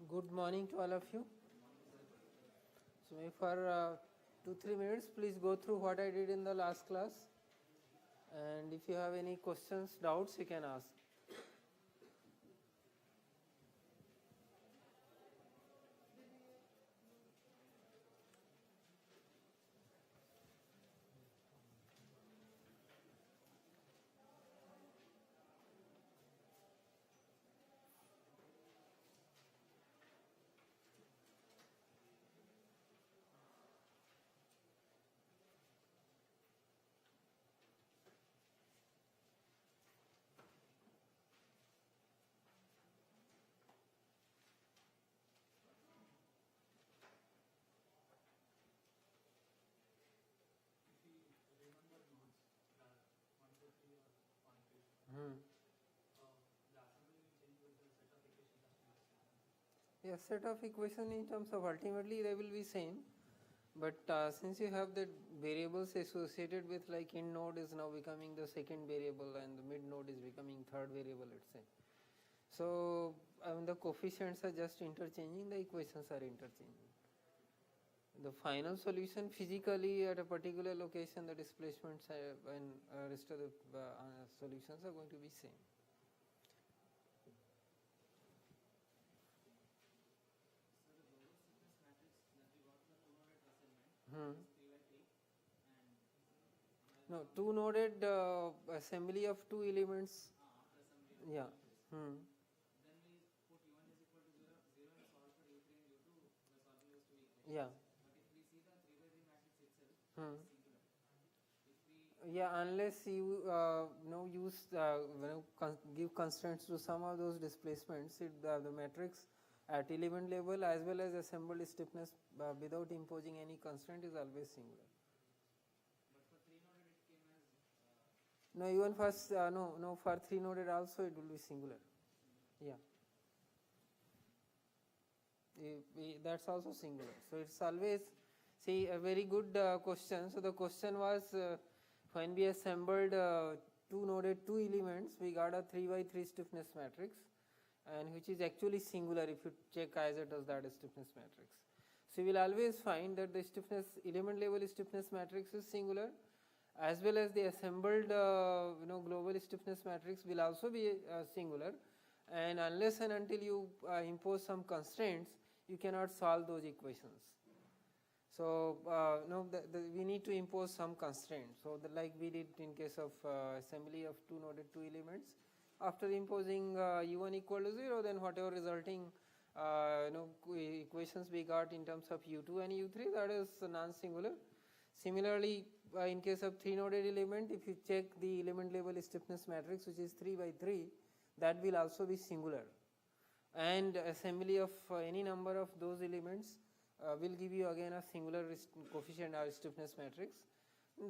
Good morning to all of you. So for 2-3 minutes, please go through what I did in the last class, and if you have any questions, doubts, you can ask. Yeah, set of equation in terms of ultimately they will be same, but since you have the variables associated with, like end node is now becoming the second variable and the mid node is becoming third variable, let's say. So the coefficients are just interchanging, the equations are interchanging. The final solution physically at a particular location, the displacements and rest of the solutions are going to be same. No, two noded assembly of two elements. Yeah. Then we put U1 is equal to 0, 0 and solve for U3 and U2, the solving is 2 equations. Yeah. But if we see the 3 by 3 matrix itself, it's singular. If we yeah, unless you use give constraints to some of those displacements, the matrix at element level as well as assembled stiffness without imposing any constraint is always singular. No, even first, no, for 3 noded also it will be singular. Yeah. That's also singular. So it's always, see, a very good question. So the question was when we assembled 2 noded 2 elements, we got a 3 by 3 stiffness matrix, and which is actually singular if you check as it does that stiffness matrix. So you will always find that the stiffness element level stiffness matrix is singular, as well as the assembled global stiffness matrix will also be singular, and unless and until you impose some constraints, you cannot solve those equations. So we need to impose some constraints. So like we did in case of assembly of 2 noded 2 elements, after imposing U1 equal to 0, then whatever resulting equations we got in terms of U2 and U3, that is non-singular. Similarly, in case of 3 noded element, if you check the element level stiffness matrix, which is 3 by 3, that will also be singular, and assembly of any number of those elements will give you again a singular coefficient or stiffness matrix.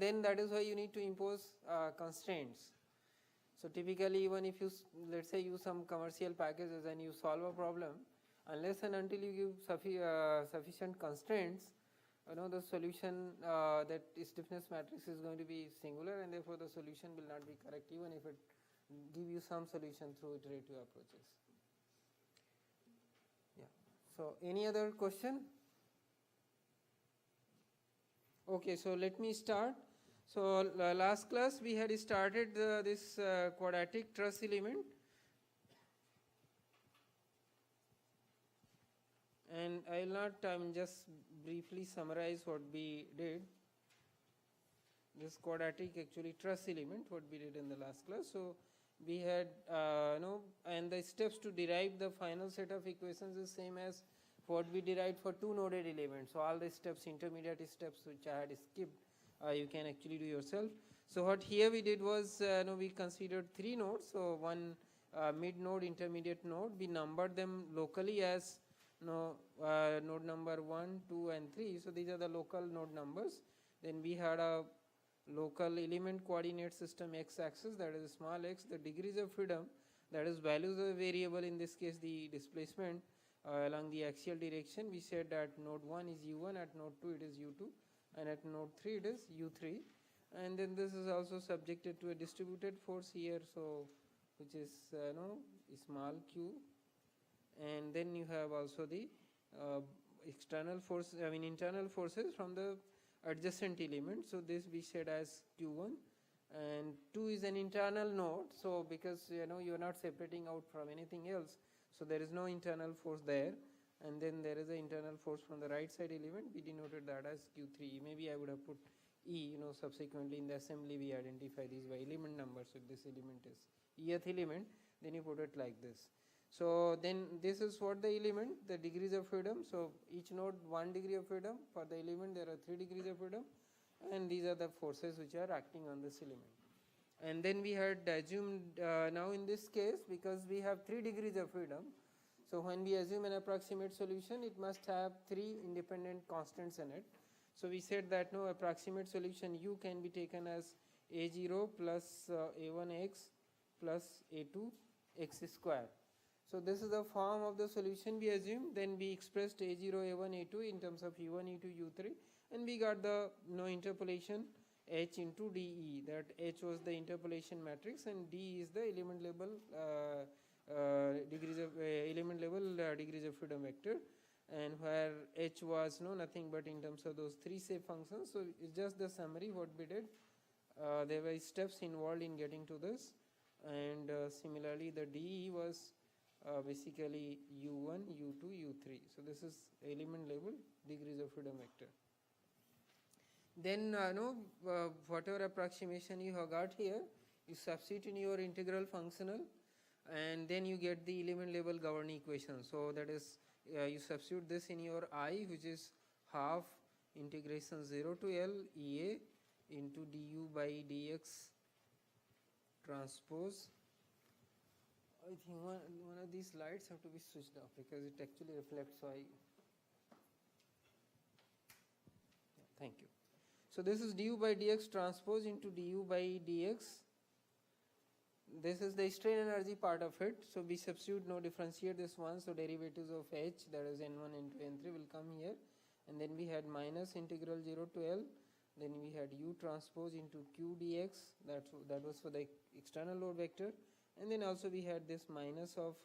Then that is why you need to impose constraints. So typically, even if you let's say use some commercial packages and you solve a problem, unless and until you give sufficient constraints, the solution that stiffness matrix is going to be singular, and therefore the solution will not be correct even if it give you some solution through iterative approaches. Yeah. So any other question? Okay, so let me start. So last class we had started this quadratic truss element, and I will not just briefly summarize what we did. This quadratic actually truss element, what we did in the last class. So we had and the steps to derive the final set of equations is same as what we derived for 2 noded elements. So all the steps, intermediate steps which I had skipped, you can actually do yourself. So what here we did was we considered 3 nodes. So one mid node, intermediate node, we numbered them locally as node number 1, 2 and 3. So these are the local node numbers. Then we had a local element coordinate system x axis, that is small x, the degrees of freedom, that is values of a variable, in this case the displacement along the axial direction. We said that node 1 is u1, at node 2 it is u2, and at node 3 it is u3. And then this is also subjected to a distributed force here, so which is small q, and then you have also the external force, I mean internal forces from the adjacent element. So this we said as Q1, and 2 is an internal node. So because you are not separating out from anything else, so there is no internal force there, and then there is an internal force from the right side element. We denoted that as Q3. Maybe I would have put E. Subsequently in the assembly we identify these by element numbers. So if this element is Eth element, then you put it like this. So then this is what the element, the degrees of freedom. So each node 1 degree of freedom. For the element there are 3 degrees of freedom, and these are the forces which are acting on this element. And then we had assumed now in this case, because we have 3 degrees of freedom, so when we assume an approximate solution, it must have 3 independent constants in it. So we said that no approximate solution U can be taken as A0 plus A1x plus A2x square. So this is the form of the solution we assume. Then we expressed A0, A1, A2 in terms of U1, E2, U3, and we got the interpolation H into DE. That H was the interpolation matrix, and D is the element level degrees of degrees of freedom vector, and where H was nothing but in terms of those 3 shape functions. So it's just the summary what we did. There were steps involved in getting to this, and similarly the DE was basically U1, U2, U3. So this is element level degrees of freedom vector. Then whatever approximation you have got here, you substitute in your integral functional, and then you get the element level governing equation. So that is you substitute this in your I, which is half integration 0 to L EA into du by dx transpose. I think one of these lights have to be switched off because it actually reflects. So thank you. So this is du by dx transpose into du by dx. This is the strain energy part of it. So we substitute, differentiate this one. So derivatives of H, that is N1, N2, N3 will come here. And then we had minus integral 0 to L. Then we had U transpose into Q dx. That was for the external load vector. And then also we had this minus of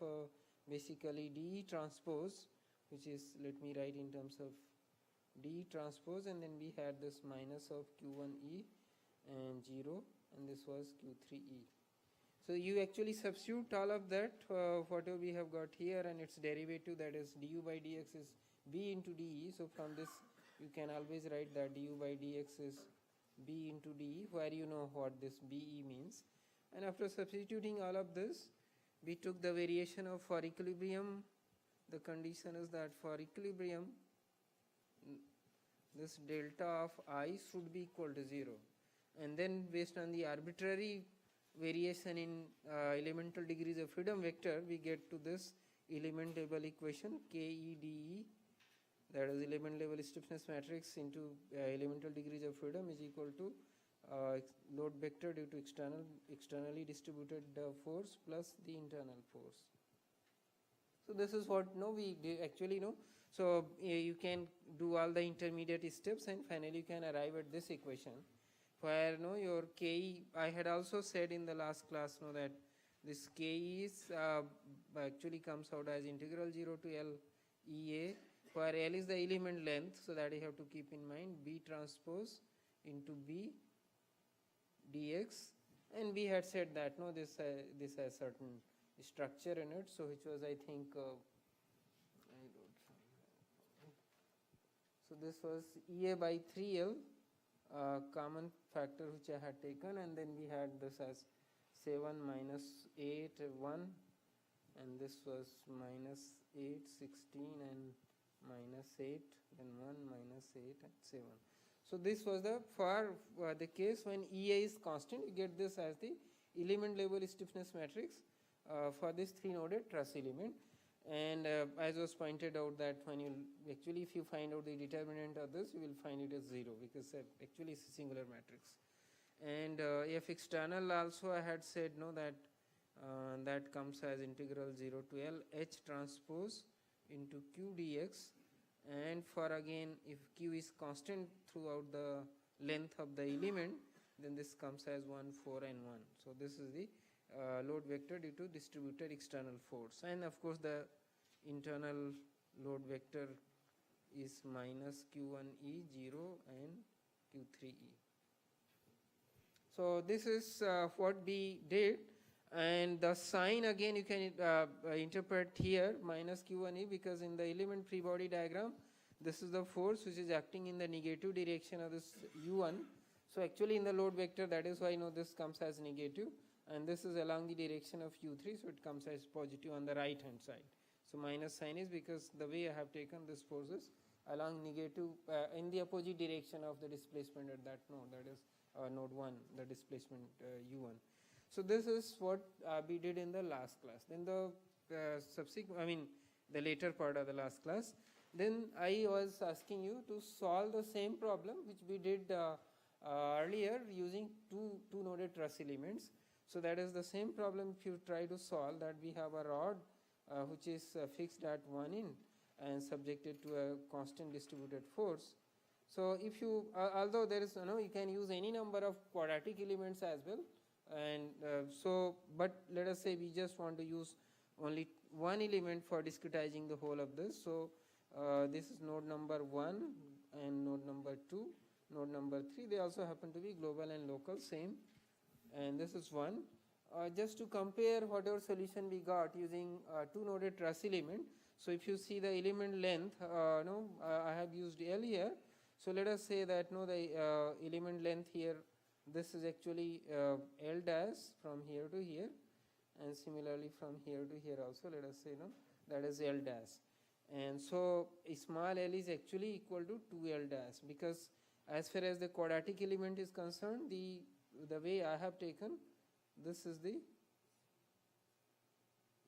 basically dE transpose, which is, let me write in terms of dE transpose, and then we had this minus of Q1E and 0, and this was Q3E. So you actually substitute all of that, whatever we have got here, and its derivative, that is du by dx is B into dE. So from this you can always write that du by dx is B into dE, where you know what this BE means. And after substituting all of this, we took the variation of for equilibrium. The condition is that for equilibrium, this delta of I should be equal to 0. And then based on the arbitrary variation in elemental degrees of freedom vector, we get to this element level equation KEDE, that is element level stiffness matrix into elemental degrees of freedom is equal to load vector due to externally distributed force plus the internal force. So this is what we actually know. So you can do all the intermediate steps, and finally you can arrive at this equation, where your KE, I had also said in the last class that this KE is actually comes out as integral 0 to L EA, where L is the element length, so that you have to keep in mind B transpose into B dx, and we had said that this has certain structure in it, so which was I think so this was EA by 3L common factor which I had taken, and then we had this as 7 minus 8 1, and this was minus 8 16 and minus 8 then 1 minus 8 and 7. So this was the for the case when EA is constant, you get this as the element level stiffness matrix for this 3-noded truss element. And as was pointed out that when you actually if you find out the determinant of this, you will find it as 0, because actually it's a singular matrix. And if external also I had said that that comes as integral 0 to L H transpose into Q dx, and for again if Q is constant throughout the length of the element, then this comes as 1 4 and 1. So this is the load vector due to distributed external force, and of course the internal load vector is minus q1e 0 and q3e. So this is what we did, and the sign again you can interpret here minus q1e, because in the element free body diagram this is the force which is acting in the negative direction of this u1. So actually in the load vector, that is why this comes as negative, and this is along the direction of u3, so it comes as positive on the right hand side. So minus sign is because the way I have taken this forces along negative in the opposite direction of the displacement at that node, that is node 1, the displacement u1. So this is what we did in the last class. Then the subsequent, the later part of the last class, then I was asking you to solve the same problem which we did earlier using two noded truss elements. So that is the same problem. If you try to solve that, we have a rod which is fixed at one end and subjected to a constant distributed force. So if you, although there is, you can use any number of quadratic elements as well, and but let us say we just want to use only one element for discretizing the whole of this. So this is node number 1 and node number 2, node number 3, they also happen to be global and local, same, and this is 1. Just to compare whatever solution we got using two noded truss element. So if you see the element length, I have used L here. So let us say that the element length here, this is actually L dash from here to here, and similarly from here to here also, let us say that is L dash. And so small l is actually equal to 2L dash, because as far as the quadratic element is concerned, the way I have taken, this is the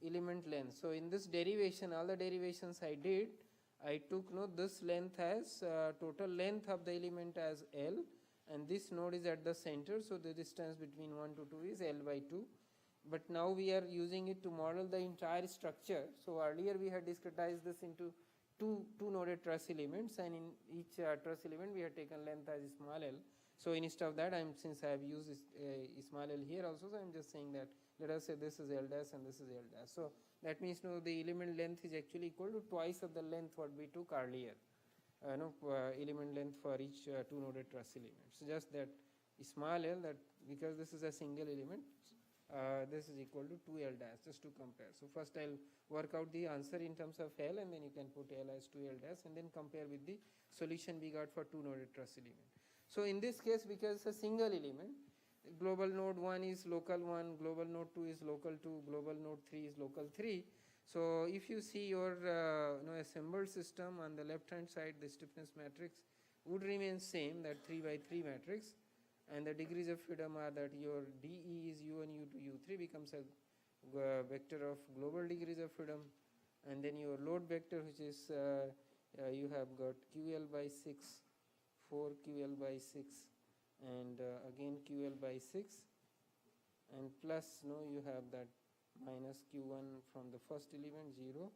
element length. So in this derivation, all the derivations I did, I took this length as total length of the element as L, and this node is at the center, so the distance between 1 to 2 is L by 2. But now we are using it to model the entire structure. So earlier we had discretized this into two noded truss elements, and in each truss element we had taken length as small l. So instead of that, since I have used small l here also, so I am just saying that let us say this is L dash and this is L dash. So that means the element length is actually equal to twice of the length what we took earlier. Element length for each two noded truss element. So just that small l, that because this is a single element, this is equal to 2L dash, just to compare. So first I'll work out the answer in terms of L, and then you can put L as 2L dash and then compare with the solution we got for two noded truss element. So in this case, because it's a single element, global node 1 is local 1, global node 2 is local 2, global node 3 is local 3. So if you see your assembled system, on the left hand side the stiffness matrix would remain same, that 3 by 3 matrix, and the degrees of freedom are that your dE is u1, u2, u3 becomes a vector of global degrees of freedom, and then your load vector, which is you have got QL by 6, 4 QL by 6, and again QL by 6, and plus you have that minus Q1 from the first element 0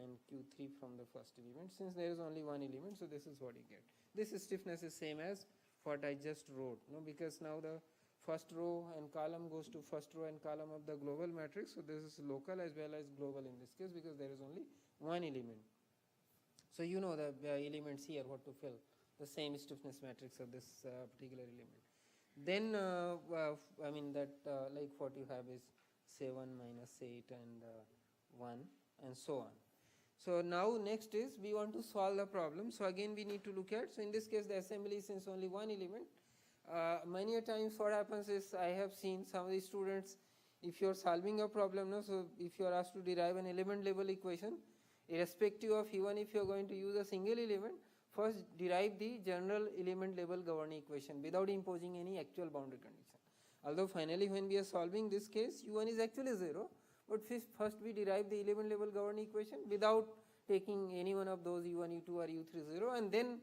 and Q3 from the first element. Since there is only one element, so this is what you get. This stiffness is same as what I just wrote, because now the first row and column goes to first row and column of the global matrix. So this is local as well as global in this case, because there is only one element. So the elements here what to fill, the same stiffness matrix of this particular element. Then like what you have is 7 minus 8 and 1 and so on. So now next is we want to solve the problem. So again we need to look at, so in this case the assembly is since only one element. Many a times what happens is, I have seen some of the students, if you are solving a problem, so if you are asked to derive an element level equation, irrespective of even if you are going to use a single element, first derive the general element level governing equation without imposing any actual boundary condition. Although finally when we are solving this case, u1 is actually 0, but first we derive the element level governing equation without taking any one of those u1, u2 or u3 0, and then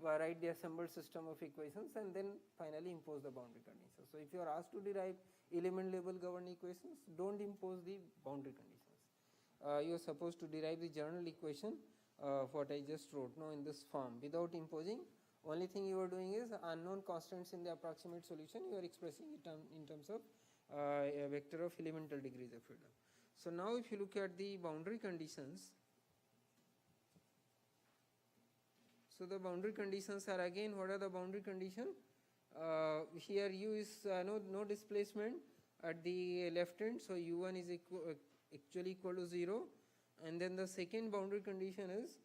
write the assembled system of equations and then finally impose the boundary conditions. So if you are asked to derive element level governing equations, don't impose the boundary conditions. You are supposed to derive the general equation what I just wrote in this form without imposing. Only thing you are doing is unknown constants in the approximate solution, you are expressing it in terms of a vector of elemental degrees of freedom. So now if you look at the boundary conditions, so the boundary conditions are again, what are the boundary condition? Here u is no displacement at the left end, so u1 is actually equal to 0, and then the second boundary condition is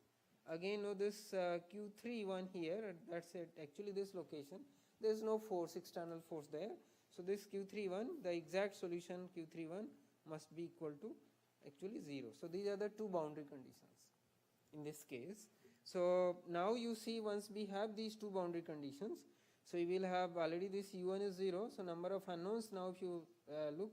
again this q31 here, that's at actually this location, there is no force, external force there, so this q31, the exact solution q31 must be equal to actually 0. So these are the two boundary conditions in this case. So now you see, once we have these two boundary conditions, so we will have already this u1 is 0, so number of unknowns now if you look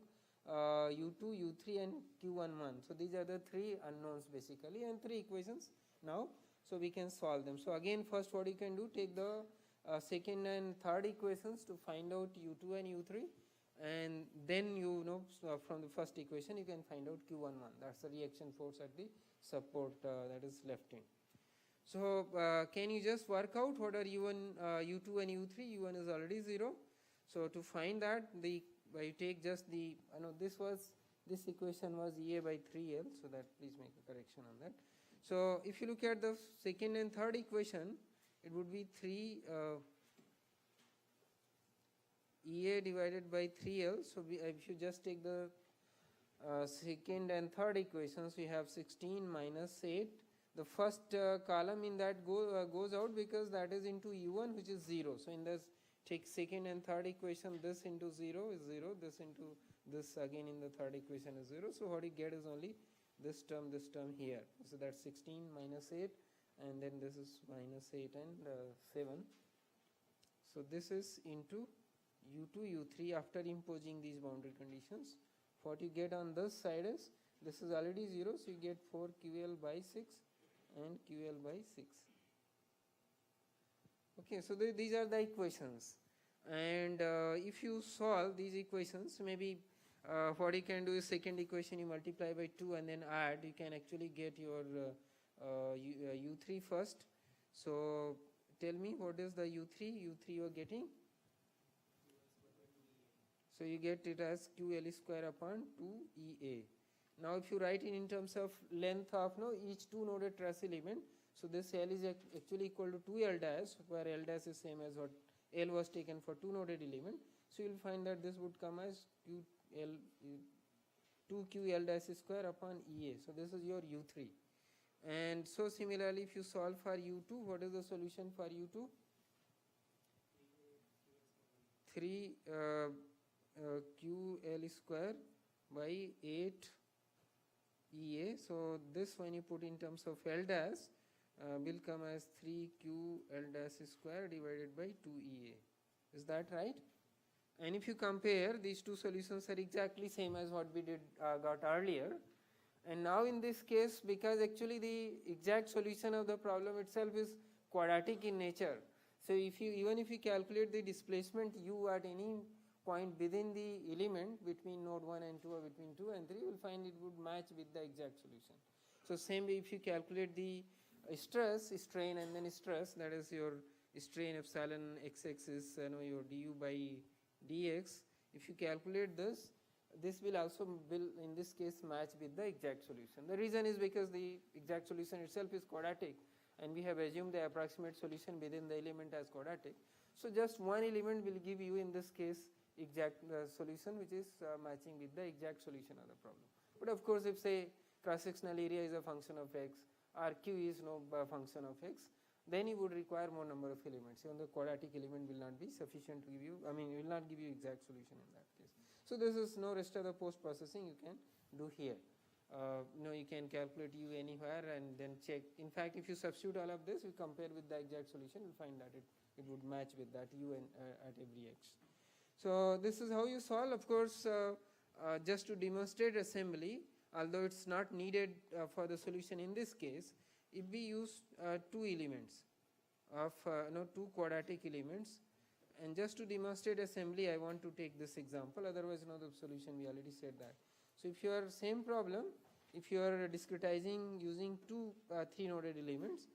u2, u3 and q11, so these are the three unknowns basically and three equations now, so we can solve them. So again, first what you can do, take the second and third equations to find out u2 and u3, and then so from the first equation you can find out q11, that's the reaction force at the support that is left end. So can you just work out what are u1, u2 and u3? u1 is already 0. So to find that, you take just the, this equation was Ea by 3L, so that please make a correction on that. So if you look at the second and third equation, it would be 3 Ea divided by 3L. So if you just take the second and third equations, we have 16 minus 8. The first column in that goes out because that is into u1, which is 0. So in this, take second and third equation, this into 0 is 0, this into this again in the third equation is 0. So what you get is only this term here. So that's 16 minus 8, and then this is minus 8 and 7. So this is into u2, u3 after imposing these boundary conditions. What you get on this side is, this is already 0, so you get 4 QL by 6 and QL by 6. Okay, so these are the equations, and if you solve these equations, maybe what you can do is second equation you multiply by 2 and then add, you can actually get your u3 first. So tell me what is the u3 you are getting. So you get it as QL square upon 2EA. Now if you write it in terms of length of each two noded truss element, so this L is actually equal to 2L dash, where L dash is same as what L was taken for two noded element. So you will find that this would come as 2QL dash square upon EA. So this is your U3. And so similarly, if you solve for U2, what is the solution for U2? 3 QL square by 8 EA. So this when you put in terms of L dash will come as 3 QL dash square divided by 2 EA. Is that right? And if you compare, these two solutions are exactly same as what we did got earlier. And now in this case, because actually the exact solution of the problem itself is quadratic in nature, so if you even if you calculate the displacement u at any point within the element between node 1 and 2 or between 2 and 3, you will find it would match with the exact solution. So same way if you calculate the stress, strain and then stress, that is your strain epsilon xx is your du by dx. If you calculate this, this will also in this case match with the exact solution. The reason is because the exact solution itself is quadratic and we have assumed the approximate solution within the element as quadratic. So just one element will give you in this case exact solution which is matching with the exact solution of the problem. But of course, if say cross-sectional area is a function of x, RQ is no function of x, then you would require more number of elements. Even the quadratic element will not be sufficient to give you, it will not give you exact solution in that case. So this is no rest of the post-processing you can do here. You can calculate u anywhere and then check. In fact, if you substitute all of this, you compare with the exact solution, you find that it would match with that u at every x. So this is how you solve. Of course, just to demonstrate assembly, although it's not needed for the solution in this case, if we use two elements of two quadratic elements, and just to demonstrate assembly, I want to take this example. Otherwise, the solution we already said that. So if you are same problem, if you are discretizing using two three-noded elements,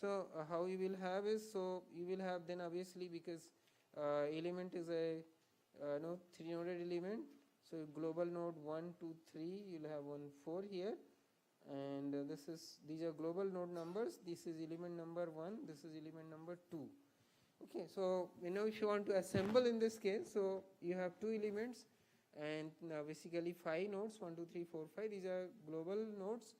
so how you will have is, so you will have then obviously because element is a three-noded element, So global node 1, 2, 3, you'll have 1, 4 here, and these are global node numbers. This is element number 1, this is element number 2. Okay, so if you want to assemble in this case, so you have 2 elements and basically 5 nodes, 1, 2, 3, 4, 5. These are global nodes,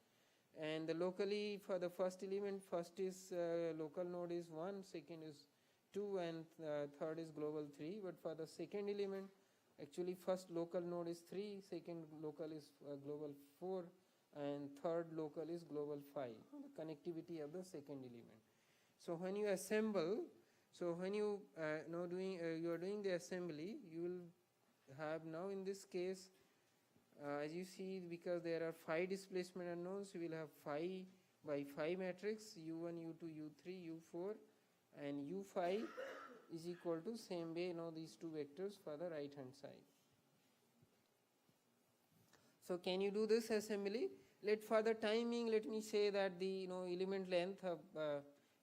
and locally for the first element, first is local node is 1, second is 2, and third is global 3. But for the second element, actually first local node is 3, second local is global 4, and third local is global 5, the connectivity of the second element. So when you assemble, so when you you are doing the assembly, you will have now in this case, as you see, because there are 5 displacement unknowns, you will have 5 by 5 matrix U1, U2, U3, U4, and U5 is equal to same way these 2 vectors for the right hand side. So can you do this assembly? For the timing, let me say that the element length of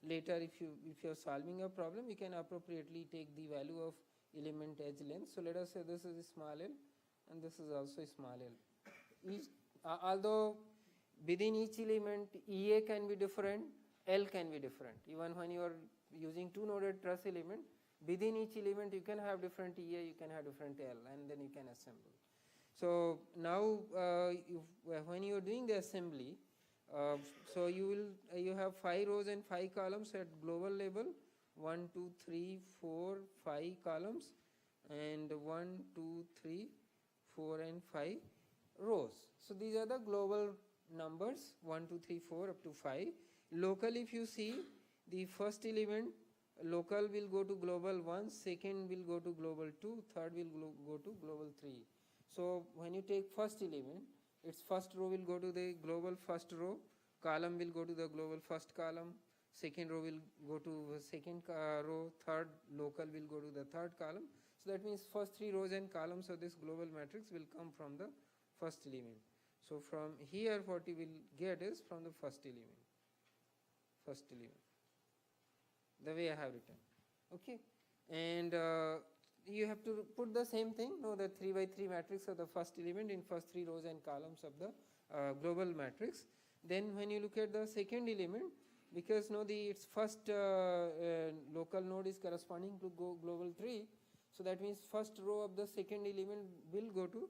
later, if you are solving a problem, you can appropriately take the value of element edge length. So let us say this is a small l and this is also a small l. Although within each element EA can be different, L can be different. Even when you are using 2 noded truss element, within each element you can have different EA, you can have different L, and then you can assemble. So now when you are doing the assembly, so you have 5 rows and 5 columns at global level, 1, 2, 3, 4, 5 columns, and 1, 2, 3, 4, and 5 rows. So these are the global numbers 1, 2, 3, 4 up to 5. Local, if you see, the first element local will go to global 1, second will go to global 2, third will go to global 3. So when you take first element, its first row will go to the global first row, column will go to the global first column, second row will go to the second row, third local will go to the third column. So that means first 3 rows and columns of this global matrix will come from the first element. So from here what you will get is from the first element, the way I have written. Okay, and you have to put the same thing, the 3 by 3 matrix of the first element in first 3 rows and columns of the global matrix. Then when you look at the second element, because its first local node is corresponding to global 3, so that means first row of the second element will go to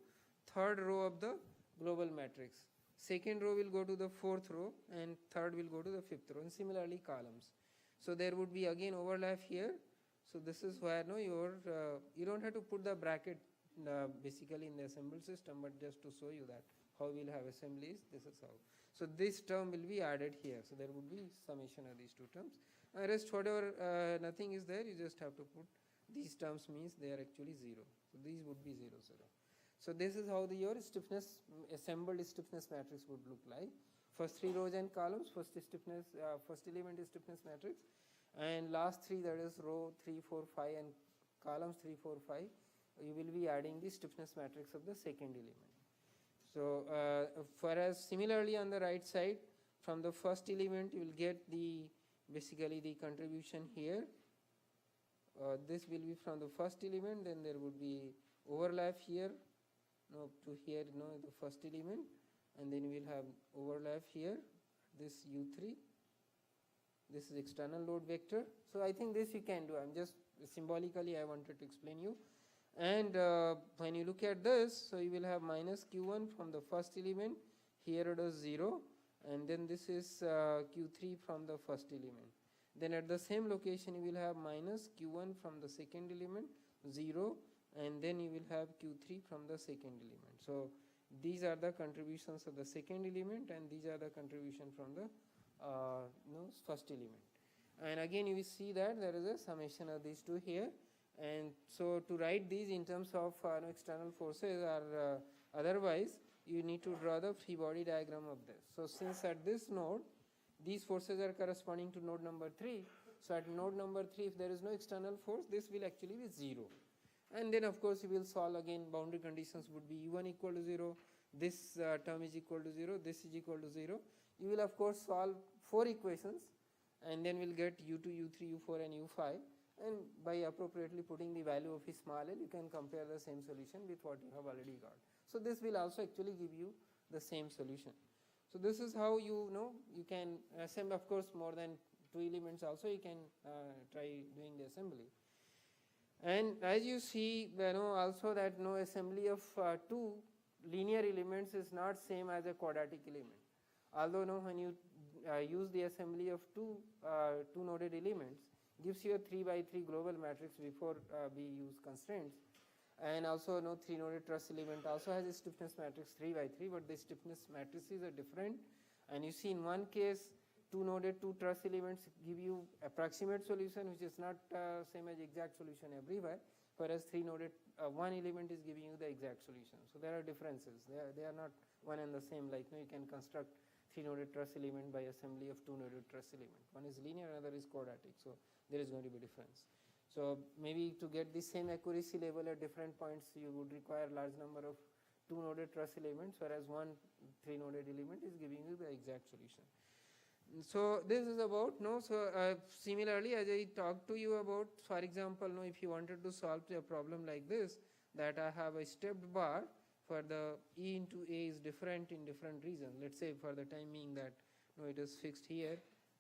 third row of the global matrix, second row will go to the fourth row, and third will go to the fifth row, and similarly columns. So there would be again overlap here. So this is where you don't have to put the bracket basically in the assembled system, but just to show you that how we will have assemblies, this is how. So this term will be added here. So there would be summation of these 2 terms. Rest whatever nothing is there, you just have to put these terms, means they are actually 0. So these would be 0, 0. So this is how your stiffness, assembled stiffness matrix would look like. First 3 rows and columns, first element is stiffness matrix, and last 3, that is row 3, 4, 5 and columns 3, 4, 5, you will be adding the stiffness matrix of the second element. So whereas similarly on the right side, from the first element you will get basically the contribution here. This will be from the first element, then there would be overlap here to here, the first element, and then we will have overlap here, this U3. This is external load vector. So I think this you can do. I'm just symbolically I wanted to explain you. And when you look at this, so you will have minus Q1 from the first element. Here it is 0, and then this is Q3 from the first element. Then at the same location you will have minus Q1 from the second element, 0, and then you will have Q3 from the second element. So these are the contributions of the second element, and these are the contribution from the first element. And again you will see that there is a summation of these 2 here. And so to write these in terms of external forces or otherwise, you need to draw the free body diagram of this. So since at this node these forces are corresponding to node number 3, so at node number 3 if there is no external force, this will actually be 0. And then of course you will solve again, boundary conditions would be U1 equal to 0, this term is equal to 0, this is equal to 0. You will of course solve 4 equations, and then we'll get U2, U3, U4 and U5, and by appropriately putting the value of small l, you can compare the same solution with what you have already got. So this will also actually give you the same solution. So this is how you know you can assemble. Of course, more than 2 elements also you can try doing the assembly. And as you see, also that assembly of 2 linear elements is not same as a quadratic element. Although when you use the assembly of two noded elements, gives you a 3 by 3 global matrix before we use constraints. And also 3 noded truss element also has a stiffness matrix 3 by 3, but the stiffness matrices are different. And you see in one case 2 noded 2 truss elements give you approximate solution, which is not same as exact solution everywhere, whereas 3 noded 1 element is giving you the exact solution. So there are differences. They are not one and the same, like you can construct 3 noded truss element by assembly of 2 noded truss element. One is linear, another is quadratic. So there is going to be difference. So maybe to get the same accuracy level at different points, you would require large number of 2 noded truss elements, whereas one 3 noded element is giving you the exact solution. So this is about similarly, as I talked to you about, for example, if you wanted to solve a problem like this, that I have a stepped bar for the E into A is different in different regions. Let's say for the time being that it is fixed here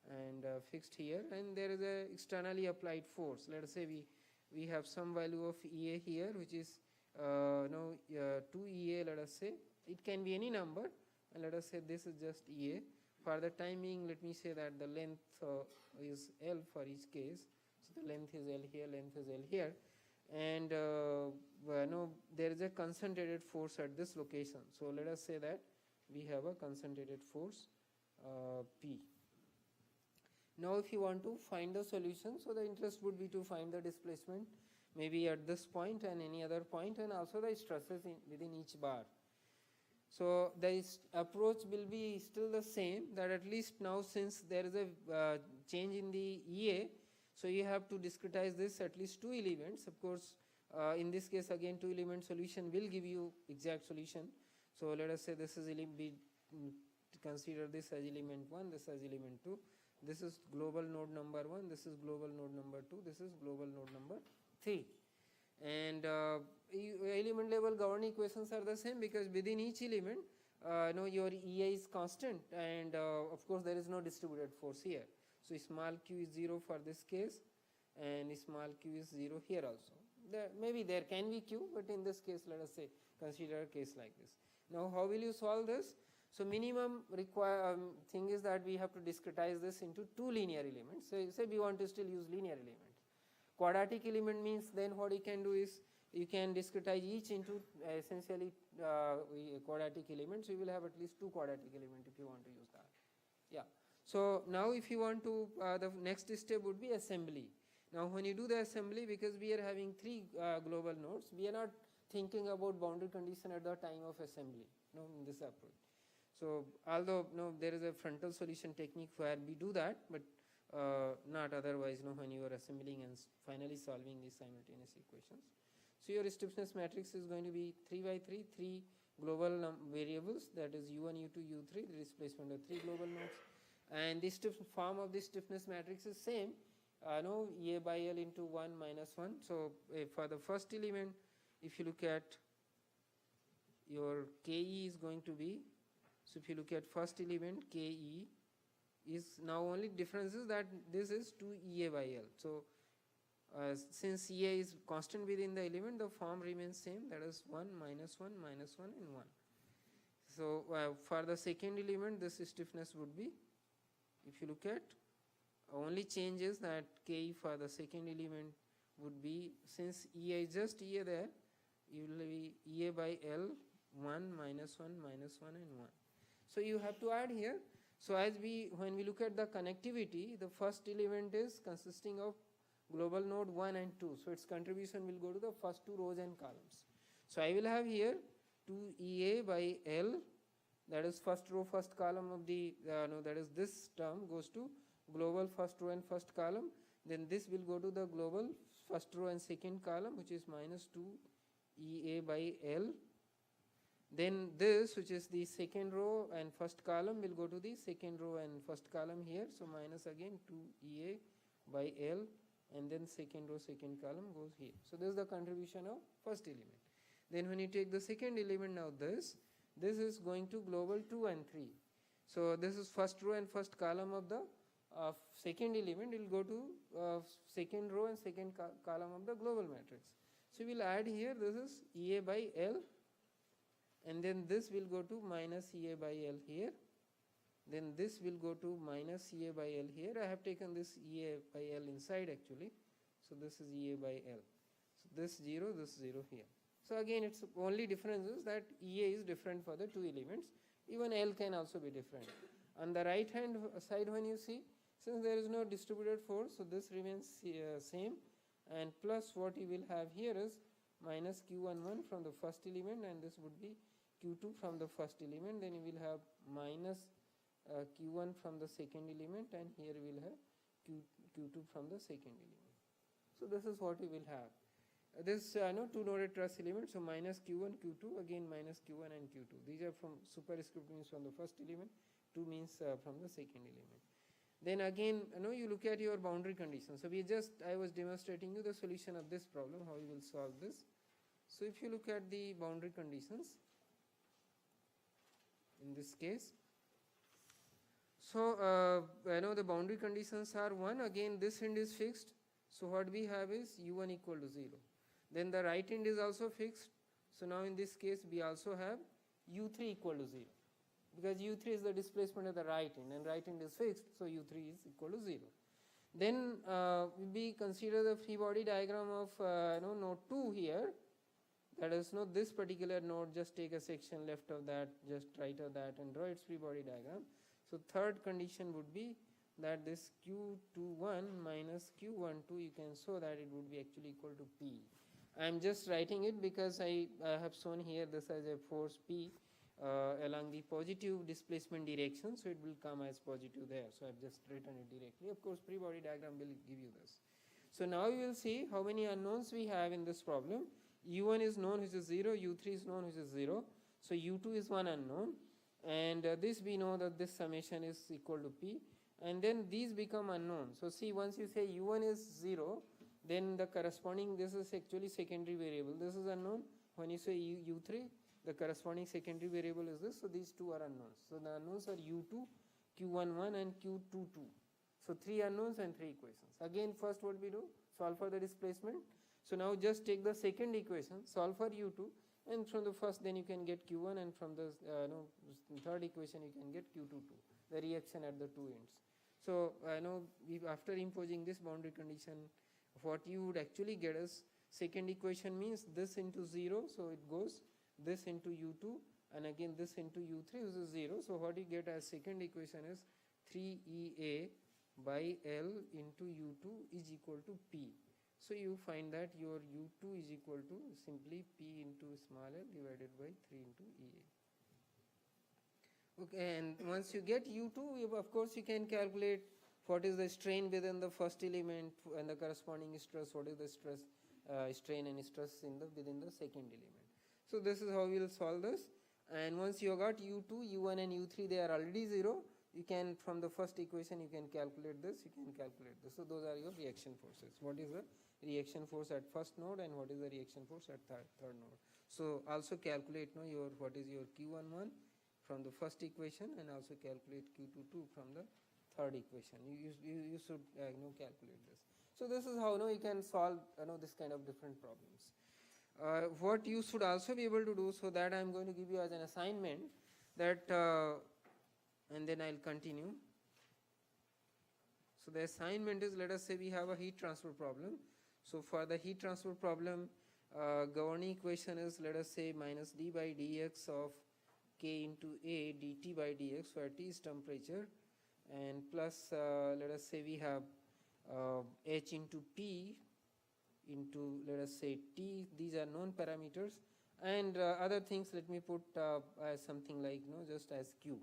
and fixed here, and there is a externally applied force. Let us say we have some value of EA here, which is 2 EA. Let us say it can be any number, and let us say this is just EA. For the time being, let me say that the length is L for each case. So the length is L here, length is L here, and there is a concentrated force at this location. So let us say that we have a concentrated force P. Now if you want to find the solution, so the interest would be to find the displacement maybe at this point and any other point, and also the stresses within each bar. So the approach will be still the same, that at least now since there is a change in the EA, so you have to discretize this at least 2 elements. Of course, in this case again 2 element solution will give you exact solution. So let us say this is consider this as element 1, this as element 2. This is global node number 1, this is global node number 2, this is global node number 3. And element level governing equations are the same, because within each element your EA is constant, and of course there is no distributed force here. So small q is 0 for this case, and small q is 0 here also. Maybe there can be q, but in this case let us say consider a case like this. Now how will you solve this? So minimum thing is that we have to discretize this into 2 linear elements. So say we want to still use linear elements. Quadratic element means then what you can do is you can discretize each into essentially quadratic elements. So you will have at least 2 quadratic elements if you want to use that. Yeah. So now if you want to, the next step would be assembly. Now when you do the assembly, because we are having 3 global nodes, we are not thinking about boundary condition at the time of assembly in this approach. So although there is a frontal solution technique where we do that, but not otherwise when you are assembling and finally solving these simultaneous equations. So your stiffness matrix is going to be 3 by 3, 3 global variables, that is U1, U2, U3, the displacement of 3 global nodes. And the form of this stiffness matrix is same, EA by L into 1 minus 1. So for the first element, if you look at your KE is going to be, so if you look at first element, KE is now only difference is that this is 2 EA by L. So since EA is constant within the element, the form remains same, that is 1 minus 1 minus 1 and 1. So for the second element, this stiffness would be, if you look at, only changes that KE for the second element would be, since EA is just EA there, it will be EA by L 1 minus 1 minus 1 and 1. So you have to add here. So as when we look at the connectivity, the first element is consisting of global node 1 and 2. So its contribution will go to the first 2 rows and columns. So I will have here 2 EA by L, that is first row first column of the that is this term goes to global first row and first column. Then this will go to the global first row and second column, which is minus 2 EA by L. Then this, which is the second row and first column, will go to the second row and first column here. So minus again 2 EA by L and then second row second column goes here. So this is the contribution of first element. Then when you take the second element, now this is going to global 2 and 3. So this is first row and first column of the second element will go to second row and second column of the global matrix. So we will add here, this is EA by L, and then this will go to minus EA by L here, then this will go to minus EA by L here. I have taken this EA by L inside actually, so this is EA by L. So this 0 here. So again its only difference is that EA is different for the two elements, even L can also be different. On the right hand side when you see, since there is no distributed force, so this remains same, and plus what you will have here is minus Q11 from the first element, and this would be Q2 from the first element. Then you will have minus Q1 from the second element, and here we will have Q2 from the second element. So this is what you will have. This two noded truss element, so minus Q1, Q2, again minus Q1 and Q2. These are from superscript means from the first element, 2 means from the second element. Then again, you look at your boundary conditions. So I was demonstrating you the solution of this problem, how you will solve this. So if you look at the boundary conditions, in this case, so the boundary conditions are 1, again this end is fixed, so what we have is U1 equal to 0. Then the right end is also fixed, so now in this case we also have U3 equal to 0, because U3 is the displacement of the right end, and right end is fixed, so U3 is equal to 0. Then we consider the free body diagram of node 2 here, that is not this particular node, just take a section left of that, just right of that, and draw its free body diagram. So third condition would be that this Q21 minus Q12, you can show that it would be actually equal to P. I am just writing it because I have shown here this as a force P along the positive displacement direction, so it will come as positive there. So I have just written it directly. Of course, free body diagram will give you this. So now you will see how many unknowns we have in this problem. U1 is known, which is 0, U3 is known, which is 0. So U2 is one unknown, and this we know that this summation is equal to P, and then these become unknown. So see, once you say U1 is 0, then the corresponding, this is actually secondary variable, this is unknown. When you say U3, the corresponding secondary variable is this, so these two are unknowns. So the unknowns are U2, Q11 and Q22. So 3 unknowns and 3 equations. Again, first what we do, solve for the displacement. So now just take the second equation, solve for U2, and from the first then you can get Q1, and from the third equation you can get Q22, the reaction at the two ends. So after imposing this boundary condition, what you would actually get is second equation means this into 0, so it goes this into U2, and again this into U3, which is 0. So what you get as second equation is 3EA by L into U2 is equal to P. So you find that your U2 is equal to simply P into small l divided by 3 into EA. Okay, and once you get U2, of course you can calculate what is the strain within the first element and the corresponding stress, what is the stress, strain and stress within the second element. So this is how we will solve this. And once you got U2, U1 and U3, they are already 0. You can, from the first equation, you can calculate this, you can calculate this. So those are your reaction forces. What is the reaction force at first node and what is the reaction force at third node. So also calculate what is your Q11 from the first equation, and also calculate Q22 from the third equation. You should calculate this. So this is how you can solve this kind of different problems. What you should also be able to do, so that I am going to give you as an assignment that and then I will continue. So the assignment is, let us say we have a heat transfer problem. So for the heat transfer problem, governing equation is, let us say, minus d by dx of k into a dt by dx where T is temperature, and plus let us say we have h into P into, let us say, T. These are known parameters, and other things let me put as something like just as Q.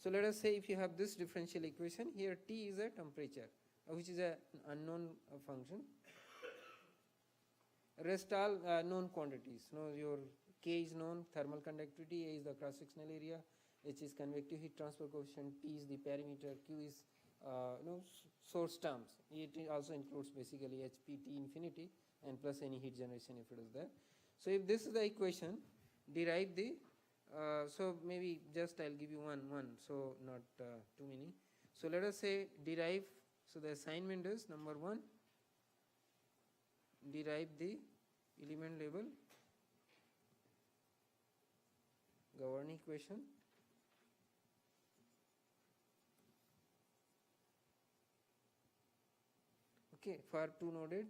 So let us say if you have this differential equation, here T is a temperature, which is an unknown function. Rest all known quantities. Your K is known, thermal conductivity, A is the cross-sectional area, H is convective heat transfer coefficient, P is the perimeter, Q is source terms. It also includes basically HPT infinity and plus any heat generation if it is there. So if this is the equation, derive the so maybe just I'll give you one, so not too many. So let us say derive, so the assignment is number 1, derive the element level governing equation. Okay, for two noded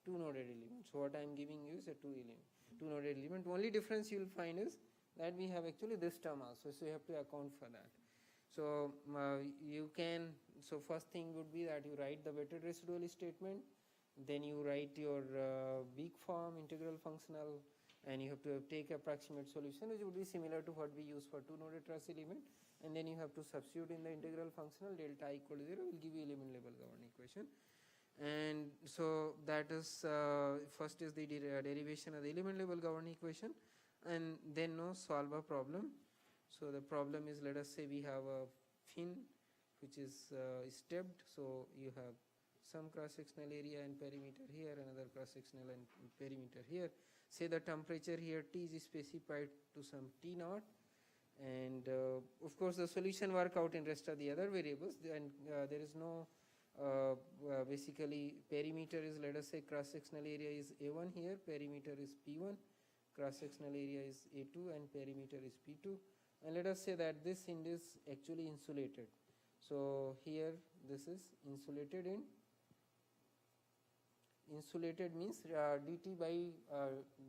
element. So what I am giving you is a two noded element. Only difference you will find is that we have actually this term also, so you have to account for that. So you can, so first thing would be that you write the weighted residual statement, then you write your weak form integral functional, and you have to take approximate solution which would be similar to what we use for two noded truss element, and then you have to substitute in the integral functional delta equal to 0 will give you element level governing equation. And so that is first is the derivation of the element level governing equation, and then solve a problem. So the problem is, let us say we have a fin which is stepped, so you have some cross sectional area and perimeter here, another cross sectional and perimeter here. Say the temperature here T is specified to some T naught, and of course the solution work out in rest of the other variables, and there is no basically perimeter is, let us say cross sectional area is A1 here, perimeter is P1, cross sectional area is A2 and perimeter is P2, and let us say that this end is actually insulated. So here this is insulated end. Insulated means dt by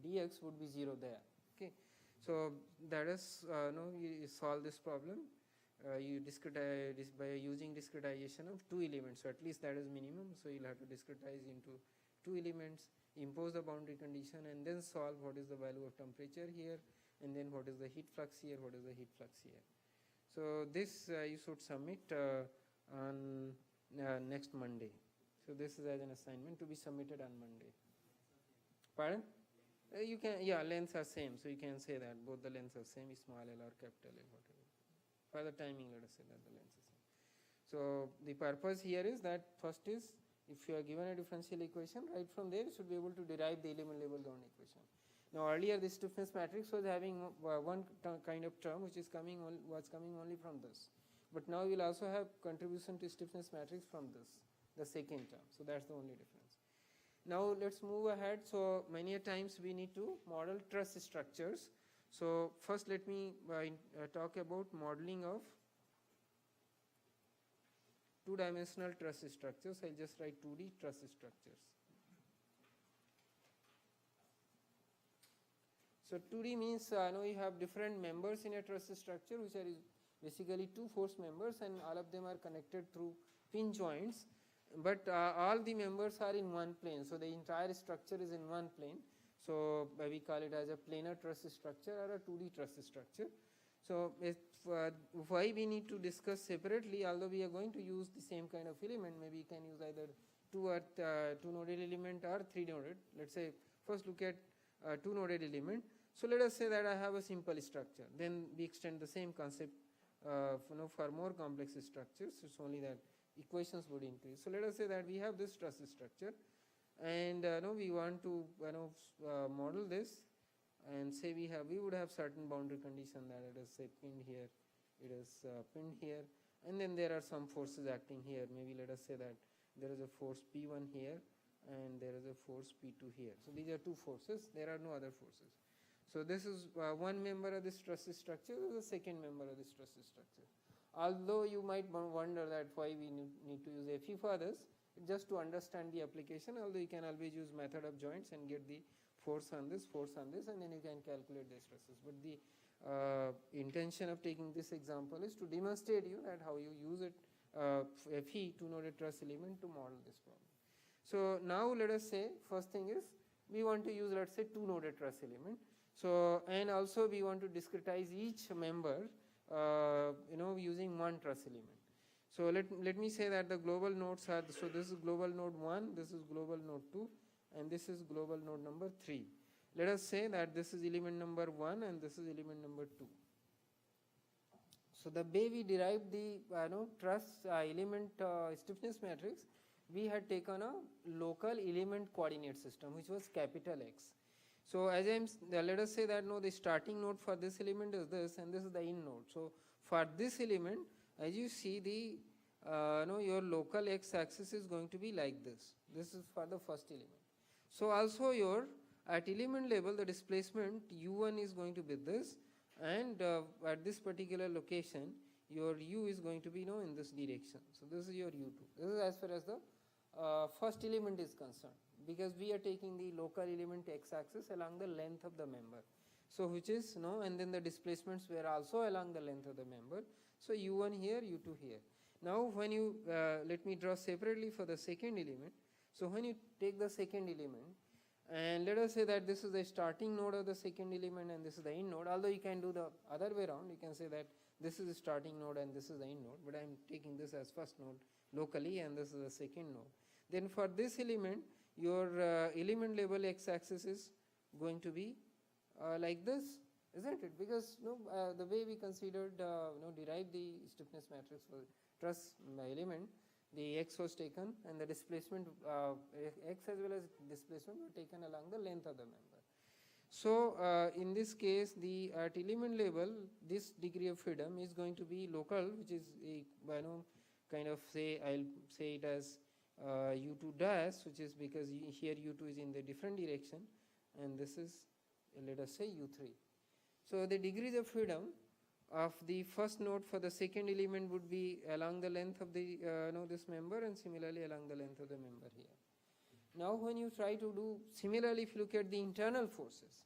dx would be 0 there. Okay, so that is you solve this problem. You discretize this by using discretization of two elements, so at least that is minimum. So you'll have to discretize into two elements, impose the boundary condition, and then solve what is the value of temperature here, and then what is the heat flux here, what is the heat flux here. So this you should submit on next Monday. So this is as an assignment to be submitted on Monday. Pardon? You can, yeah, lengths are same, so you can say that both the lengths are same, small l or capital L, whatever. For the timing, let us say that the length is same. So the purpose here is that first is, if you are given a differential equation, right from there you should be able to derive the element level governing equation. Now earlier the stiffness matrix was having one kind of term which is coming only from this, but now we will also have contribution to stiffness matrix from this, the second term. So that's the only difference. Now let's move ahead. So many a times we need to model truss structures. So first let me talk about modeling of two-dimensional truss structures. I'll just write 2D truss structures. So 2D means now you have different members in a truss structure which are basically two force members, and all of them are connected through pin joints, but all the members are in one plane, so the entire structure is in one plane. So we call it as a planar truss structure or a 2D truss structure. So if, why we need to discuss separately, although we are going to use the same kind of element, maybe you can use either two noded element or three noded. Let's say first look at two noded element. So let us say that I have a simple structure, then we extend the same concept for more complex structures. It's only that equations would increase. So let us say that we have this truss structure, and we want to model this, and say we would have certain boundary condition that it is say pinned here, it is pinned here, and then there are some forces acting here. Maybe let us say that there is a force P1 here and there is a force P2 here. So these are two forces, there are no other forces. So this is one member of this truss structure, this is the second member of this truss structure. Although you might wonder that why we need to use FE for this, just to understand the application, although you can always use method of joints and get the force on this, and then you can calculate the stresses. But the intention of taking this example is to demonstrate you that how you use it, FE two-noded truss element to model this problem. So now let us say first thing is we want to use, let's say, two-noded truss element. So and also we want to discretize each member using one truss element. So let me say that the global nodes are, so this is global node 1, this is global node 2, and this is global node number 3. Let us say that this is element number 1 and this is element number 2. So the way we derived the truss element stiffness matrix, we had taken a local element coordinate system which was capital X. So as let us say that the starting node for this element is this and this is the in node. So for this element, as you see, the your local X axis is going to be like this. This is for the first element. So also your at element level the displacement u1 is going to be this, and at this particular location your u is going to be in this direction. So this is your u2. This is as far as the first element is concerned, because we are taking the local element x axis along the length of the member. So which is and then the displacements were also along the length of the member. So u1 here, u2 here. Now when you let me draw separately for the second element. So when you take the second element, and let us say that this is the starting node of the second element and this is the end node, although you can do the other way around, you can say that this is the starting node and this is the end node, but I am taking this as first node locally and this is the second node. Then for this element, your element level x axis is going to be like this, isn't it? Because the way we considered derived the stiffness matrix for truss element, the x was taken and the displacement x as well as displacement were taken along the length of the member. So in this case, the at element level, this degree of freedom is going to be local, which is a kind of say, I'll say it as u2 dash, which is because here u2 is in the different direction and this is, let us say, u3. So the degrees of freedom of the first node for the second element would be along the length of the this member, and similarly along the length of the member here. Now when you try to do similarly, if you look at the internal forces,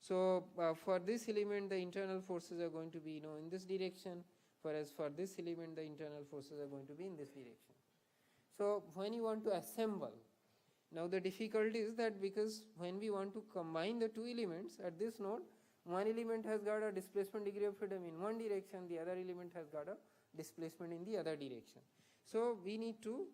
so for this element the internal forces are going to be in this direction, whereas for this element the internal forces are going to be in this direction. So when you want to assemble, now the difficulty is that because when we want to combine the two elements at this node, one element has got a displacement degree of freedom in one direction, the other element has got a displacement in the other direction. So we need to,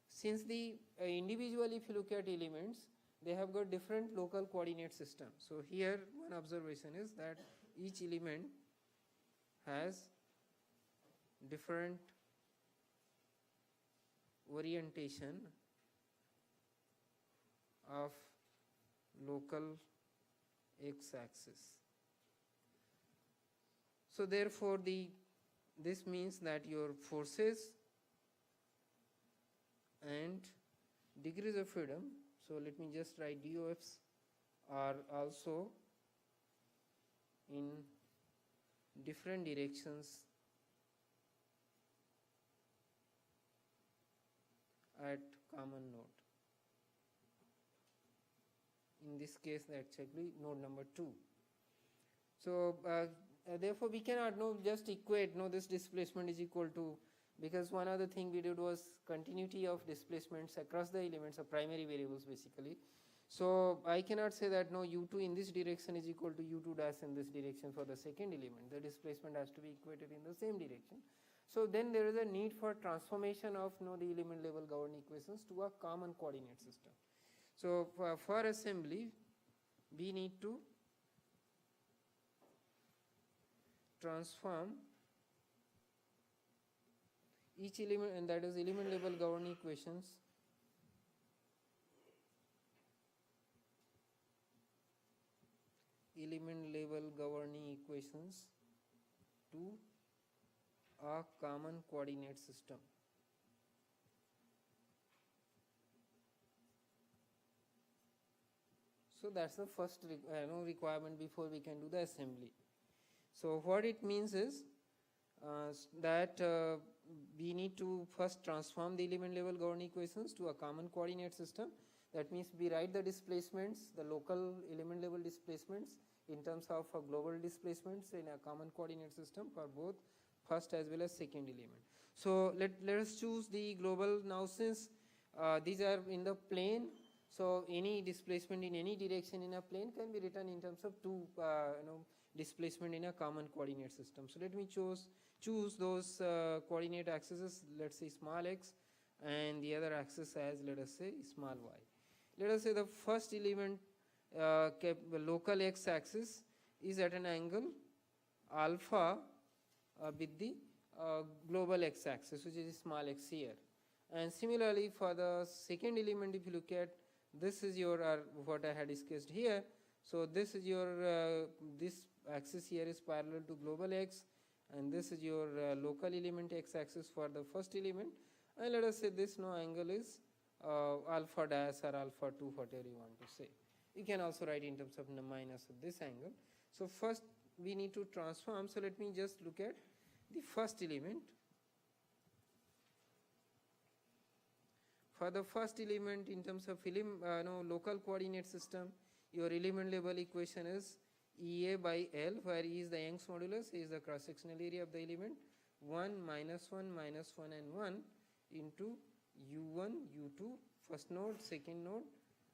since the individually if you look at elements, they have got different local coordinate systems. So here one observation is that each element has different orientation of local x axis. So therefore this means that your forces and degrees of freedom, so let me just write DOFs, are also in different directions at common node. In this case that's actually node number 2. So therefore we cannot just equate this displacement is equal to, because one other thing we did was continuity of displacements across the elements of primary variables basically. So I cannot say that u2 in this direction is equal to u2 dash in this direction for the second element. The displacement has to be equated in the same direction. So then there is a need for transformation of the element level governing equations to a common coordinate system. So for assembly we need to transform each element, and that is element level governing equations to a common coordinate system. So that's the first requirement before we can do the assembly. So what it means is that we need to first transform the element level governing equations to a common coordinate system. That means we write the displacements, the local element level displacements in terms of global displacements in a common coordinate system for both first as well as second element. So let us choose the global now, since these are in the plane. So any displacement in any direction in a plane can be written in terms of two displacement in a common coordinate system. So let me choose those coordinate axes, let's say small x, and the other axis as, let us say, small y. Let us say the first element local x axis is at an angle alpha with the global x-axis, which is small x here. And similarly for the second element, if you look at, this is your what I had discussed here. So this is your this axis here is parallel to global x, and this is your local element x-axis for the first element, and let us say this angle is alpha dash or alpha 2, whatever you want to say. You can also write in terms of minus of this angle. So first we need to transform. So let me just look at the first element. For the first element, in terms of local coordinate system, your element level equation is EA by L, where E is the Young's modulus, A is the cross sectional area of the element, 1 minus 1 minus 1 and 1 into U1 U2 first node, second node,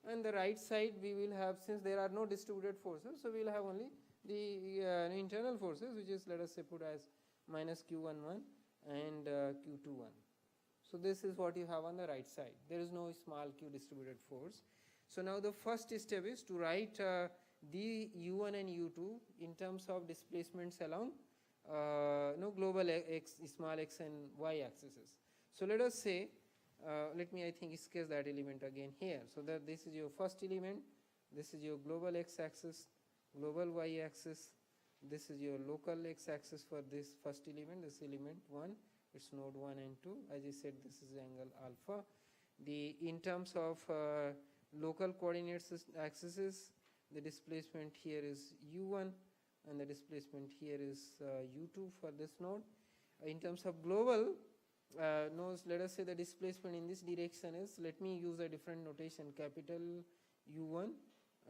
and the right side we will have, since there are no distributed forces, so we will have only the internal forces, which is, let us say, put as minus Q11 and Q21. So this is what you have on the right side. There is no small q distributed force. So now the first step is to write the U1 and U2 in terms of displacements along global x, small x and y axes. So let us say, let me sketch that element again here. So that this is your first element, this is your global x axis, global y axis, this is your local x axis for this first element, this element 1, it's node 1 and 2. As I said, this is angle alpha. In terms of local coordinate axes, the displacement here is U1 and the displacement here is U2 for this node. In terms of global nodes, let us say the displacement in this direction is, let me use a different notation, capital U1,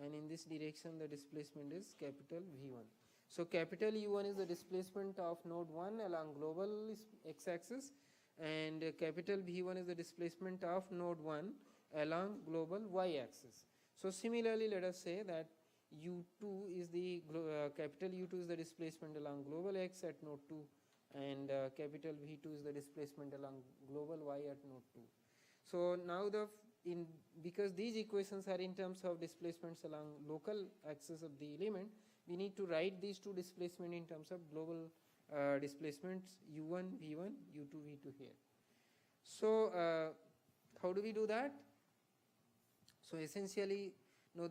and in this direction the displacement is capital V1. So capital U1 is the displacement of node 1 along global x-axis, and capital V1 is the displacement of node 1 along global y-axis. So similarly, let us say that U2 is the capital U2 is the displacement along global x at node 2, and capital V2 is the displacement along global y at node 2. So now because these equations are in terms of displacements along local axis of the element, we need to write these two displacement in terms of global displacements U1 V1, U2 V2 here. So how do we do that? So essentially,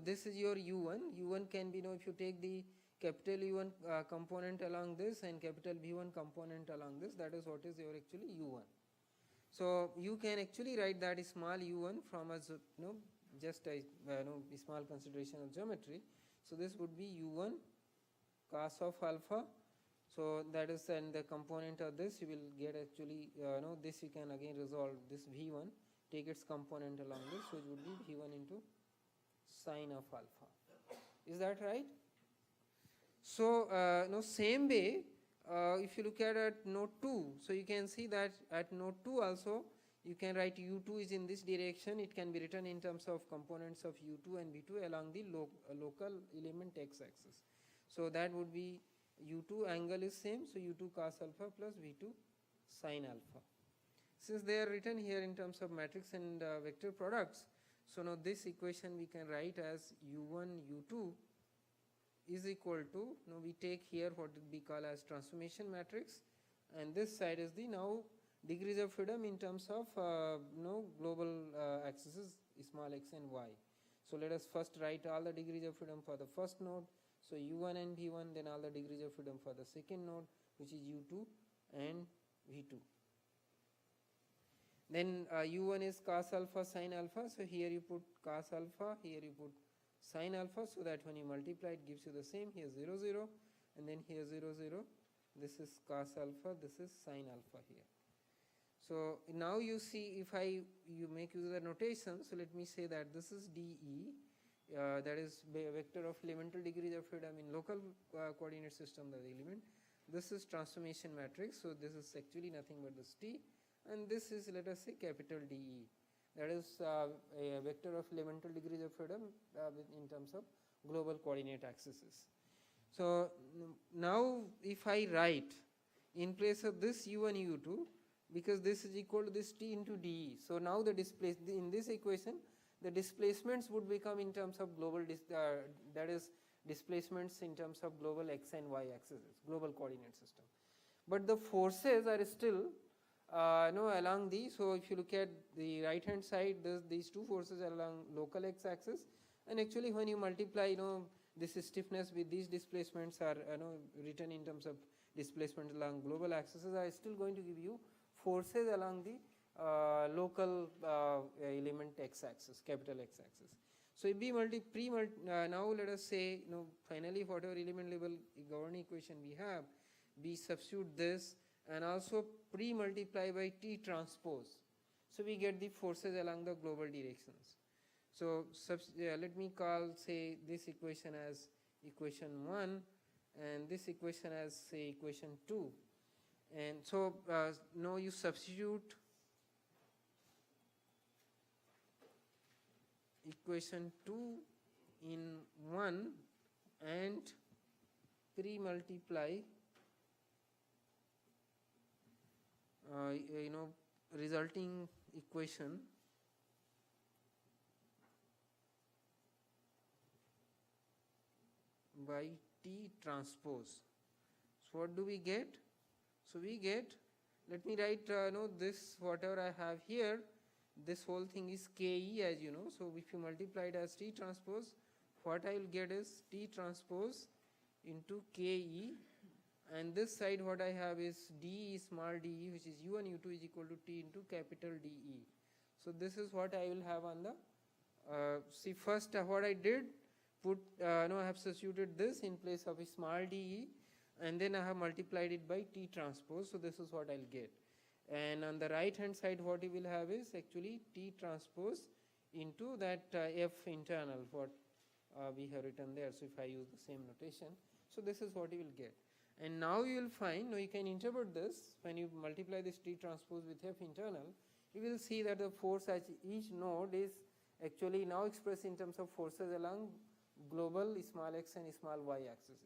this is your U1. U1 can be, if you take the capital U1 component along this and capital V1 component along this, that is what is your actually U1. So you can actually write that small U1 from as just a small consideration of geometry. So this would be U1 cos of alpha. So that is, and the component of this you will get actually this you can again resolve this V1, take its component along this, so it would be V1 into sine of alpha. Is that right? So same way, if you look at node 2, so you can see that at node 2 also you can write U2 is in this direction. It can be written in terms of components of U2 and V2 along the local element x-axis. So that would be U2 angle is same, so U2 cos alpha plus V2 sin alpha. Since they are written here in terms of matrix and vector products, so now this equation we can write as U1 U2 is equal to, we take here what we call as transformation matrix, and this side is the now degrees of freedom in terms of global axes small x and y. So let us first write all the degrees of freedom for the first node. So U1 and V1, then all the degrees of freedom for the second node, which is U2 and V2. Then U1 is cos alpha sin alpha. So here you put cos alpha, here you put sin alpha, so that when you multiply it gives you the same. Here 0 0 and then here 0 0. This is cos alpha, this is sin alpha here. So now you see, if you make use of the notation, so let me say that this is dE, that is vector of elemental degrees of freedom in local coordinate system of the element. This is transformation matrix, so this is actually nothing but this T, and this is, let us say, capital DE, that is a vector of elemental degrees of freedom in terms of global coordinate axes. So now if I write in place of this U1 U2, because this is equal to this T into dE, so now the in this equation the displacements would become in terms of global that is displacements in terms of global x and y axes, global coordinate system. but the forces are still along the, so if you look at the right hand side, these two forces are along local x axis, and actually when you multiply this stiffness with these displacements are written in terms of displacement along global axes, are still going to give you forces along the local element x axis, capital X axis. So if we now let us say finally whatever element level governing equation we have, we substitute this and also pre-multiply by T transpose. So we get the forces along the global directions. So let me call say this equation as equation 1 and this equation as say equation 2. And so now you substitute equation 2 in 1 and pre-multiply resulting equation by T transpose. So what do we get? So we get, let me write this whatever I have here, this whole thing is Ke as you know. So if you multiply it as T transpose, what I will get is T transpose into Ke, and this side what I have is dE small de, which is u1 u2 is equal to T into capital DE. So this is what I will have on the see first what I did put I have substituted this in place of a small de, and then I have multiplied it by T transpose. So this is what I will get, and on the right hand side what you will have is actually T transpose into that F internal what we have written there. So if I use the same notation, so this is what you will get. And now you will find, now you can interpret this, when you multiply this T transpose with F internal, you will see that the force at each node is actually now expressed in terms of forces along global small x and small y axes.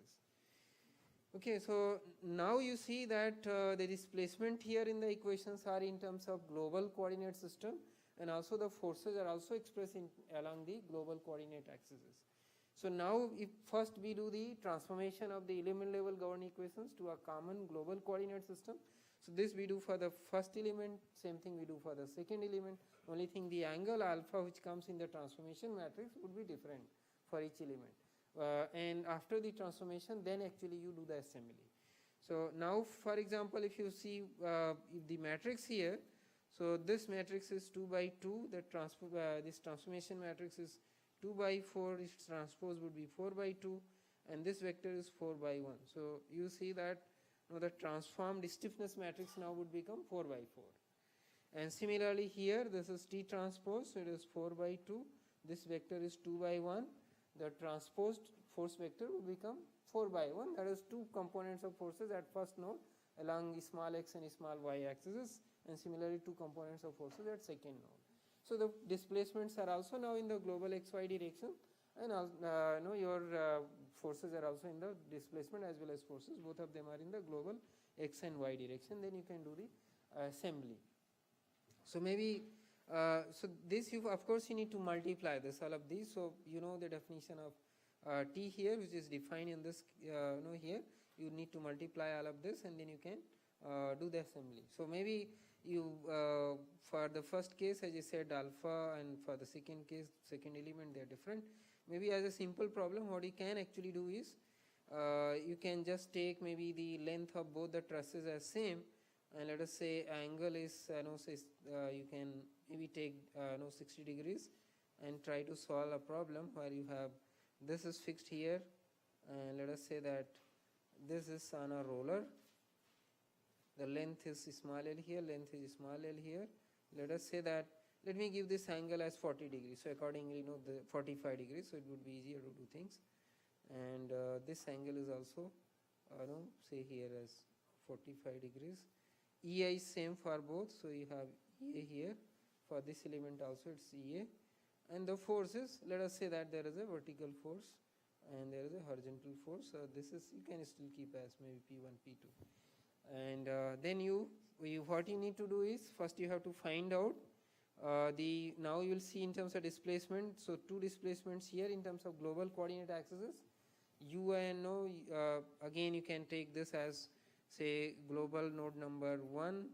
Okay, so now you see that the displacement here in the equations are in terms of global coordinate system, and also the forces are also expressed along the global coordinate axes. So now if first we do the transformation of the element level governing equations to a common global coordinate system. So this we do for the first element, same thing we do for the second element, only thing the angle alpha which comes in the transformation matrix would be different for each element. And after the transformation then actually you do the assembly. So now for example if you see if the matrix here, so this matrix is 2 by 2, this transformation matrix is 2 by 4, its transpose would be 4 by 2, and this vector is 4 by 1. So you see that the transformed stiffness matrix now would become 4 by 4. And similarly here this is T transpose, so it is 4 by 2, this vector is 2 by 1, the transposed force vector will become 4 by 1, that is two components of forces at first node along small x and small y axes, and similarly two components of forces at second node. So the displacements are also now in the global xy direction, and your forces are also in the displacement as well as forces, both of them are in the global x and y direction. Then you can do the assembly. So maybe so this you of course you need to multiply this all of these. So you know the definition of T here, which is defined in this here. You need to multiply all of this and then you can do the assembly. So maybe you for the first case as I said alpha, and for the second case second element they are different. Maybe as a simple problem what you can actually do is you can just take maybe the length of both the trusses as same, and let us say angle is you can maybe take 60 degrees and try to solve a problem where you have this is fixed here, and let us say that this is on a roller, the length is small l here, length is small l here. Let us say that, let me give this angle as 40 degrees, so accordingly the 45 degrees, so it would be easier to do things. And this angle is also say here as 45 degrees. EA is same for both, so you have EA here, for this element also it's EA, and the forces, let us say that there is a vertical force and there is a horizontal force. So this is, you can still keep as maybe P1, P2, and then what you need to do is first you have to find out now you will see in terms of displacement. So two displacements here in terms of global coordinate axes, u and again you can take this as say global node number 1,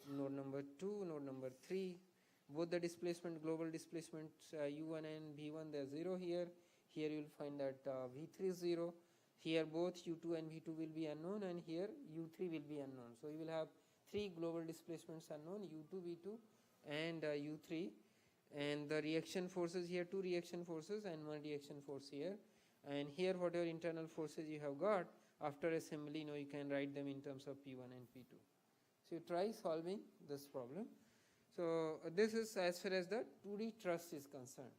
node number 2, node number 3. Both the displacement, global displacements U1 and V1, they are 0 here. Here you will find that V3 is 0. Here both U2 and V2 will be unknown, and here U3 will be unknown. So you will have 3 global displacements unknown, U2, V2 and U3. And the reaction forces here, 2 reaction forces and 1 reaction force here. And here whatever internal forces you have got, after assembly, you can write them in terms of P1 and P2. So you try solving this problem. So this is as far as the 2D truss is concerned.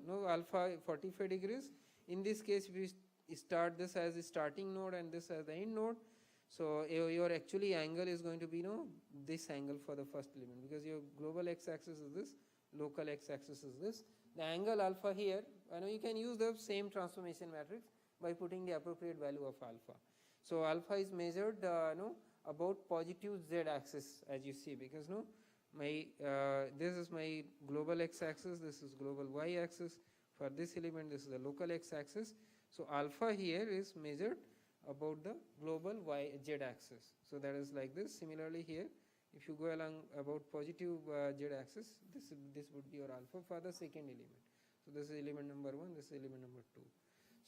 No alpha 45 degrees. In this case, we start this as a starting node and this as the end node. So your actually angle is going to be this angle for the first element, because your global x-axis is this, local x-axis is this. The angle alpha here, you can use the same transformation matrix by putting the appropriate value of alpha. So alpha is measured about positive z-axis, as you see, because this is my global x-axis, this is global y-axis. For this element, this is the local x-axis. So alpha here is measured about the global z-axis. So that is like this. Similarly here, if you go along about positive z-axis, this would be your alpha for the second element. So this is element number 1, this is element number 2.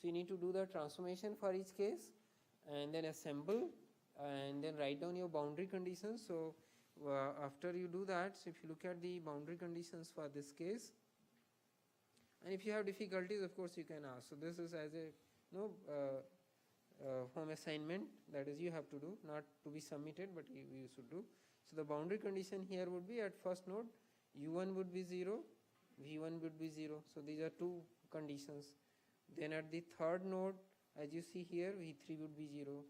So you need to do the transformation for each case and then assemble and then write down your boundary conditions. So after you do that, so if you look at the boundary conditions for this case, and if you have difficulties, of course you can ask. So this is as a home assignment, that is you have to do, not to be submitted, but you should do. So the boundary condition here would be at first node, U1 would be 0, V1 would be 0. So these are 2 conditions. Then at the third node, as you see here, V3 would be 0.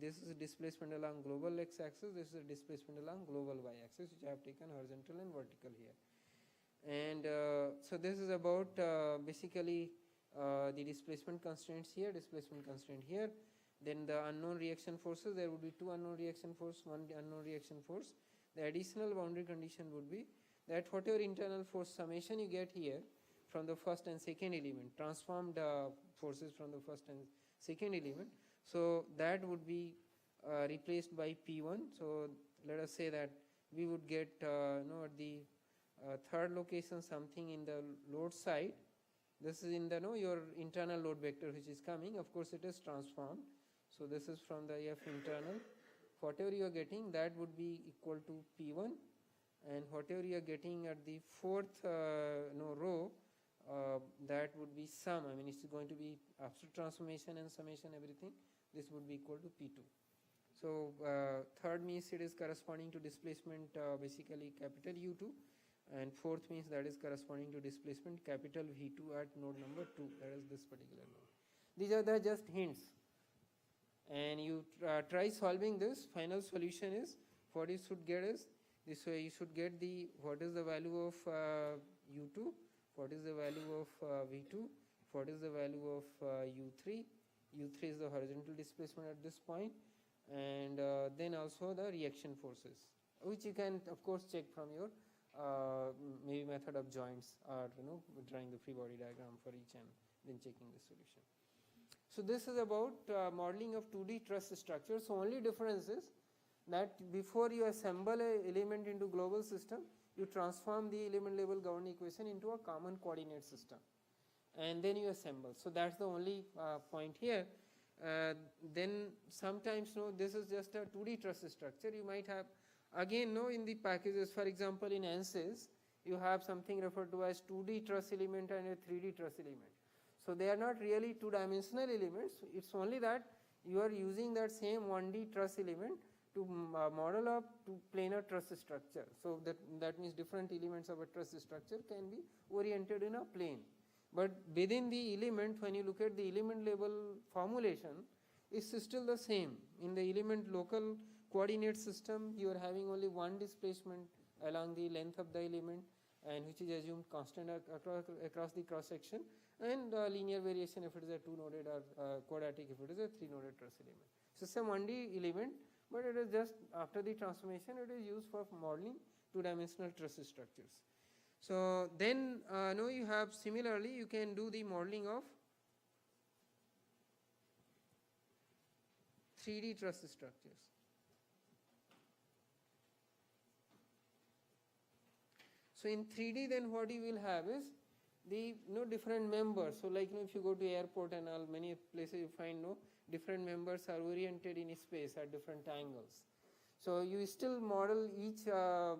This is a displacement along global x-axis, this is a displacement along global y-axis, which I have taken horizontal and vertical here. And so this is about basically the displacement constraints here, displacement constraint here. Then the unknown reaction forces, there would be 2 unknown reaction force, 1 unknown reaction force. The additional boundary condition would be that whatever internal force summation you get here from the first and second element, transformed forces from the first and second element, so that would be replaced by P1. So let us say that we would get at the third location something in the load side. This is in the your internal load vector which is coming. Of course, it is transformed. So this is from the F internal. Whatever you are getting, that would be equal to P1, and whatever you are getting at the fourth row, that would be sum. I mean, it's going to be after transformation and summation, everything. This would be equal to P2. So third means it is corresponding to displacement basically capital U2, and fourth means that is corresponding to displacement capital V2 at node number 2, that is this particular node. These are the just hints, and you try solving this. Final solution is what you should get is this way. You should get the what is the value of U2, what is the value of V2, what is the value of U3. U3 is the horizontal displacement at this point, and then also the reaction forces, which you can of course check from your maybe method of joints, or drawing the free body diagram for each and then checking the solution. So this is about modeling of 2D truss structure. So only difference is that before you assemble a element into global system, you transform the element level governing equation into a common coordinate system, and then you assemble. So that's the only point here. Then sometimes this is just a 2D truss structure. You might have again in the packages, for example in ANSYS, you have something referred to as 2D truss element and a 3D truss element. So they are not really 2-dimensional elements. It's only that you are using that same 1D truss element to model up to planar truss structure. So that means different elements of a truss structure can be oriented in a plane. But within the element, when you look at the element level formulation, it's still the same. In the element local coordinate system, you are having only one displacement along the length of the element, and which is assumed constant across the cross section, and linear variation if it is a 2-noded, or quadratic if it is a 3-noded truss element. So it's a 1D element, but it is just after the transformation it is used for modeling 2-dimensional truss structures. So then you have similarly you can do the modeling of 3D truss structures. So in 3D, then what you will have is the different members. So like if you go to airport and all, many places you find different members are oriented in space at different angles. So you still model each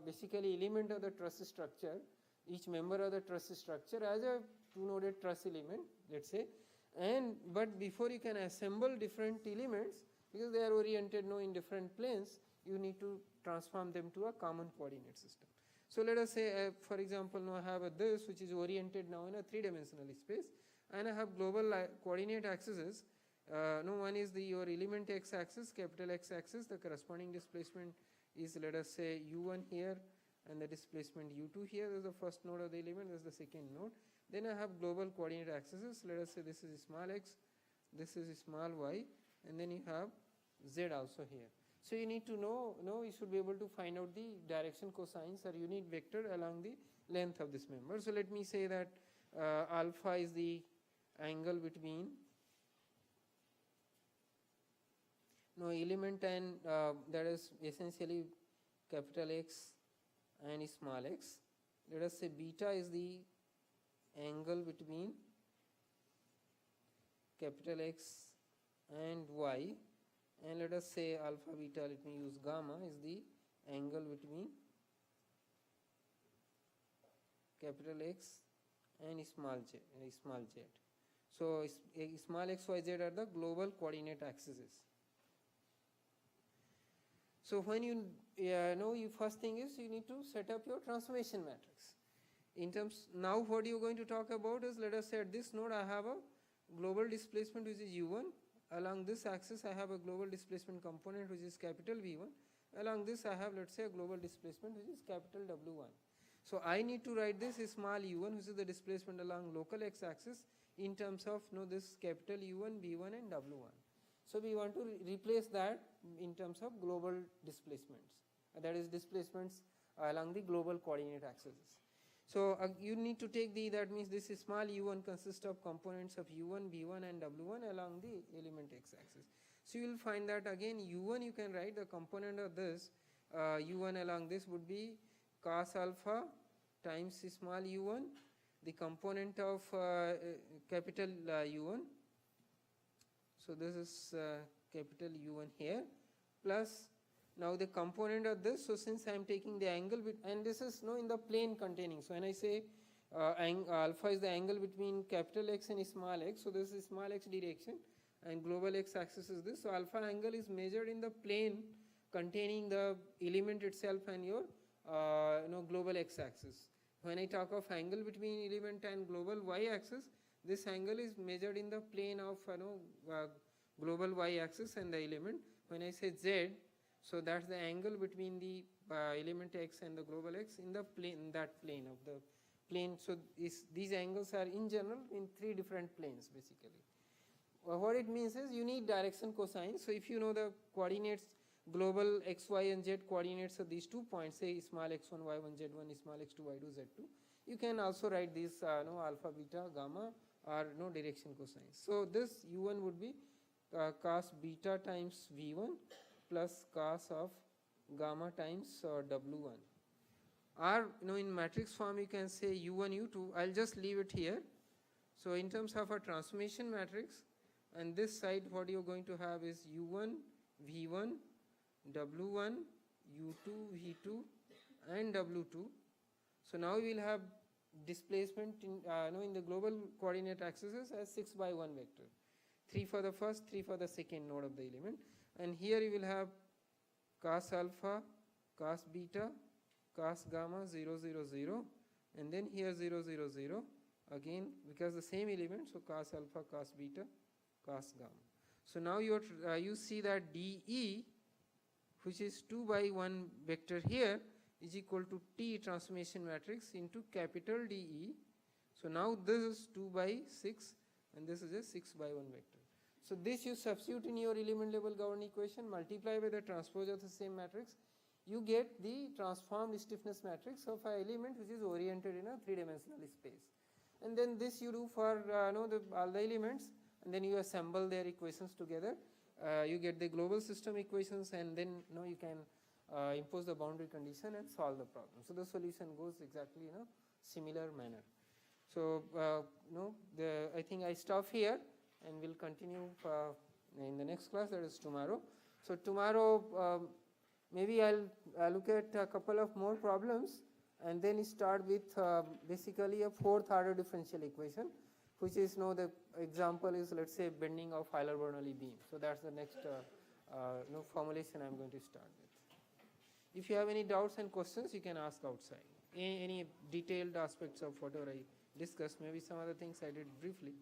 basically element of the truss structure, each member of the truss structure as a two-noded truss element, let's say, but before you can assemble different elements, because they are oriented in different planes, you need to transform them to a common coordinate system. So let us say, for example, now I have this which is oriented now in a three-dimensional space, and I have global coordinate axes. One is your element x-axis, capital X-axis. The corresponding displacement is, let us say, u1 here, and the displacement u2 here. This is the first node of the element. This is the second node. Then I have global coordinate axes. Let us say this is small x, this is small y, and then you have z also here. So you need to know, you should be able to find out the direction cosines or unit vector along the length of this member. So let me say that alpha is the angle between element and that is essentially capital X and small x. Let us say beta is the angle between capital X and y, and let us say alpha beta, let me use gamma, is the angle between capital X and small z. So small x, y, z are the global coordinate axes. So when you first thing is you need to set up your transformation matrix. In terms, now what you are going to talk about is, let us say at this node I have a global displacement which is u1. Along this axis I have a global displacement component which is capital V1. Along this I have, let's say, a global displacement which is capital W1. So I need to write this small u1, which is the displacement along local x-axis, in terms of this capital U1, V1 and W1. So we want to replace that in terms of global displacements, that is displacements along the global coordinate axes. So you need to take that means this small u1 consists of components of u1, v1 and w1 along the element x-axis. So you will find that again u1 you can write the component of this u1 along this would be cos alpha times small u1, the component of capital U1. So this is capital U1 here, plus now the component of this. So since I am taking the angle and this is in the plane containing. So when I say alpha is the angle between capital X and small x, so this is small x direction and global x-axis is this. So alpha angle is measured in the plane containing the element itself and your global x-axis. When I talk of angle between element and global y-axis, this angle is measured in the plane of global y-axis and the element. When I say z, so that's the angle between the element x and the global x in the plane, that plane of the plane. So these angles are in general in 3 different planes basically. What it means is you need direction cosine. So if you know the coordinates, global x, y and z coordinates of these 2 points, say small x1, y1, z1, small x2, y2, z2, you can also write these alpha, beta, gamma or direction cosines. So this u1 would be cos beta times v1 plus cos of gamma times w1. Or in matrix form you can say u1, u2. I'll just leave it here. So in terms of a transformation matrix, and this side what you're going to have is u1, v1, w1, u2, v2 and w2. So now we will have displacement in the global coordinate axes as 6 by 1 vector. 3 for the first, 3 for the second node of the element. And here you will have cos alpha, cos beta, cos gamma 0, 0, 0, and then here 0, 0, 0 again because the same element. So cos alpha, cos beta, cos gamma. So now you see that DE, which is 2 by 1 vector here, is equal to T transformation matrix into capital DE. So now this is 2 by 6 and this is a 6 by 1 vector. So this you substitute in your element level governing equation, multiply by the transpose of the same matrix, you get the transformed stiffness matrix of an element which is oriented in a 3-dimensional space. And then this you do for all the elements, and then you assemble their equations together. you get the global system equations, and then you can impose the boundary condition and solve the problem. So the solution goes exactly in a similar manner. So I think I stop here, and we'll continue in the next class, that is tomorrow. So tomorrow maybe I'll look at a couple of more problems, and then start with basically a fourth order differential equation, which is the example is, let's say, bending of Euler-Bernoulli beam. So that's the next formulation I'm going to start with. If you have any doubts and questions, you can ask outside. Any detailed aspects of whatever I discussed, maybe some other things I did briefly.